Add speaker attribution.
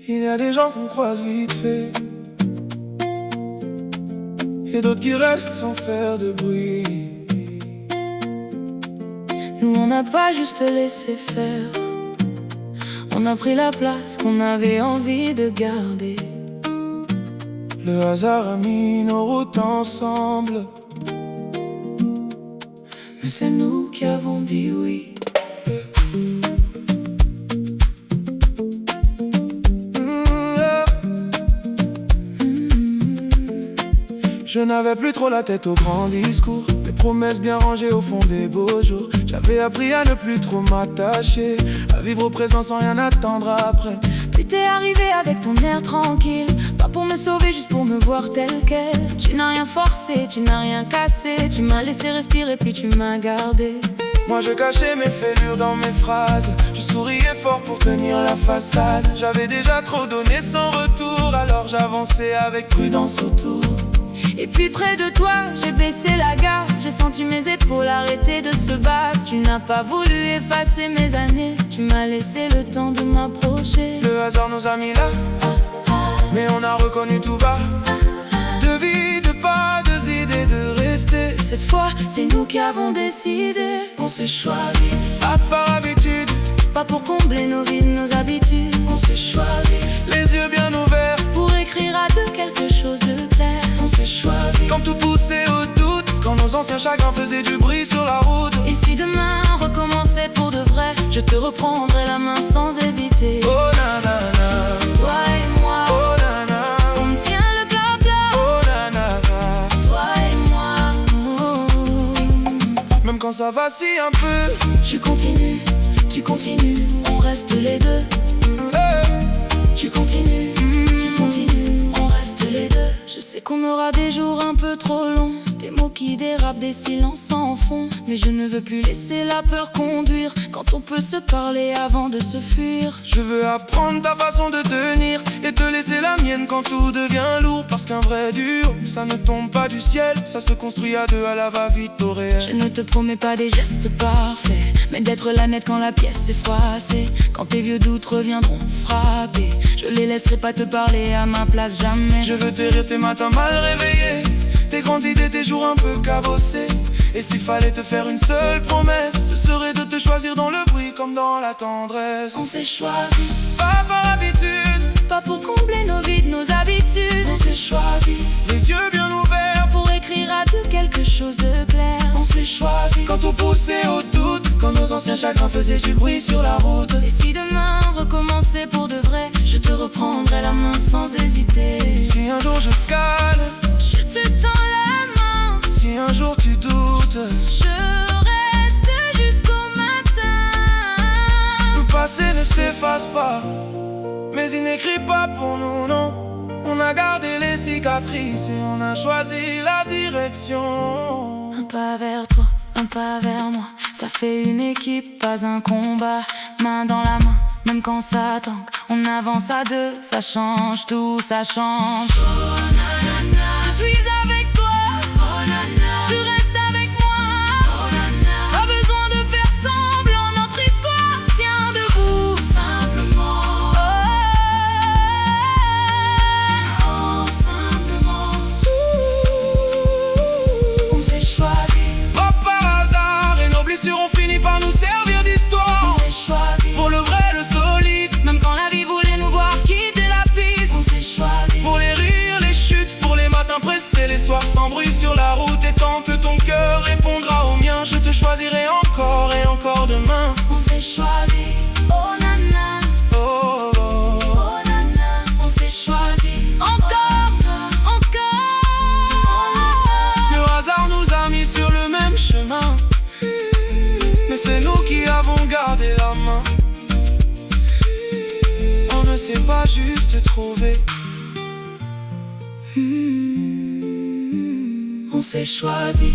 Speaker 1: Il y a des gens qu'on croise vite fait et d'autres qui restent sans faire de bruit.
Speaker 2: Nous on n'a pas juste laissé faire, on a pris la place qu'on avait envie de garder.
Speaker 1: Le hasard a mis nos routes ensemble,
Speaker 2: mais c'est nous qui avons dit oui.
Speaker 1: Je n'avais plus trop la tête aux grands discours, mes promesses bien rangées au fond des beaux jours. J'avais appris à ne plus trop m'attacher, à vivre au présent sans rien attendre après.
Speaker 2: Puis t'es arrivé avec ton air tranquille, pas pour me sauver, juste pour me voir tel quel. Tu n'as rien forcé, tu n'as rien cassé, tu m'as laissé respirer puis tu m'as gardé.
Speaker 1: Moi je cachais mes fêlures dans mes phrases, je souriais fort pour tenir la façade. J'avais déjà trop donné sans retour, alors j'avançais avec prudence autour.
Speaker 2: Et puis près de toi, j'ai baissé la garde, j'ai senti mes épaules arrêter de se battre. Tu n'as pas voulu effacer mes années, tu m'as laissé le temps de m'approcher.
Speaker 1: Le hasard nous a mis là, mais on a reconnu tout bas. Deux vies, deux pas, deux idées de rester.
Speaker 2: Cette fois, c'est nous qui avons décidé.
Speaker 1: On s'est choisi, pas par habitude,
Speaker 2: pas pour combler nos vides, nos habitudes.
Speaker 1: On s'est choisi, les yeux bien ouverts,
Speaker 2: pour écrire à deux quelque chose de clair.
Speaker 1: On s'est choisi, quand tout poussait au doute, quand nos anciens chagrins faisaient du bruit sur la route.
Speaker 2: Et si demain recommençait pour de vrai, je te reprendrai la main sans hésiter.
Speaker 1: Oh nanana,
Speaker 2: toi et moi,
Speaker 1: oh nanana,
Speaker 2: on tient le cap là.
Speaker 1: Oh nanana,
Speaker 2: toi et moi, oh.
Speaker 1: Même quand ça vacille un peu,
Speaker 2: je continue, tu continues, on reste les deux.
Speaker 1: hey.
Speaker 2: Tu continues, tu continues, on reste les deux. Je sais qu'on aura des jours un peu trop longs, des mots qui dérapent, des silences sans fond. Mais je ne veux plus laisser la peur conduire, quand on peut se parler avant de se fuir.
Speaker 1: Je veux apprendre ta façon de tenir et te laisser la mienne quand tout devient lourd. Parce qu'un vrai dur, ça ne tombe pas du ciel, ça se construit à deux à la va-vite au réel.
Speaker 2: Je ne te promets pas des gestes parfaits, mais d'être la nette quand la pièce est froissée. Quand tes vieux doutes reviendront frapper, je les laisserai pas te parler à ma place, jamais.
Speaker 1: Je veux t'érir tes matins mal réveillés, tes grandes idées, tes jours un peu cabossés. Et s'il fallait te faire une seule promesse, ce serait de te choisir dans le bruit comme dans la tendresse.
Speaker 2: On s'est choisi,
Speaker 1: pas par habitude,
Speaker 2: pas pour combler nos vides, nos habitudes.
Speaker 1: On s'est choisi, les yeux bien ouverts,
Speaker 2: pour écrire à deux quelque chose de clair.
Speaker 1: On s'est choisi, quand tout poussait au doute, quand nos anciens chagrins faisaient du bruit sur la route.
Speaker 2: Et si demain recommençait pour de vrai, je te reprendrai la main sans hésiter.
Speaker 1: Si un jour je cale,
Speaker 2: je te tends la main.
Speaker 1: Si un jour tu doutes,
Speaker 2: je reste jusqu'au matin.
Speaker 1: Le passé ne s'efface pas, mais il n'écrit pas pour nous, non. On a gardé les cicatrices et on a choisi la direction.
Speaker 2: Un pas vers toi, un pas vers moi, ça fait une équipe, pas un combat. Main dans la main, même quand ça tangue, on avance à deux, ça change tout, ça change. Oh, nanana. Je suis avec toi, oh, nanana. Je reste avec moi, oh, nanana. Pas besoin de faire semblant, notre histoire tient debout. Simplement, oh, simplement.
Speaker 1: On s'est choisi, pas par hasard, et nos blessures ont fini par nous servir d'histoire.
Speaker 2: On s'est choisi,
Speaker 1: pour le vrai, le solide,
Speaker 2: même quand la vie voulait nous voir quitter la piste.
Speaker 1: On s'est choisi, pour les rires, les chutes, pour les matins pressés, les soirs sans bruit sur la route. Et tant que ton cœur répondra au mien, je te choisirai encore et encore demain.
Speaker 2: On s'est choisi, oh nana,
Speaker 1: Oh, oh, oh.
Speaker 2: oh nana. On s'est choisi, encore, encore.
Speaker 1: Le hasard nous a mis sur le même chemin, mais c'est nous qui avons gardé la main. On ne s'est pas juste trouvé,
Speaker 2: On s'est choisi.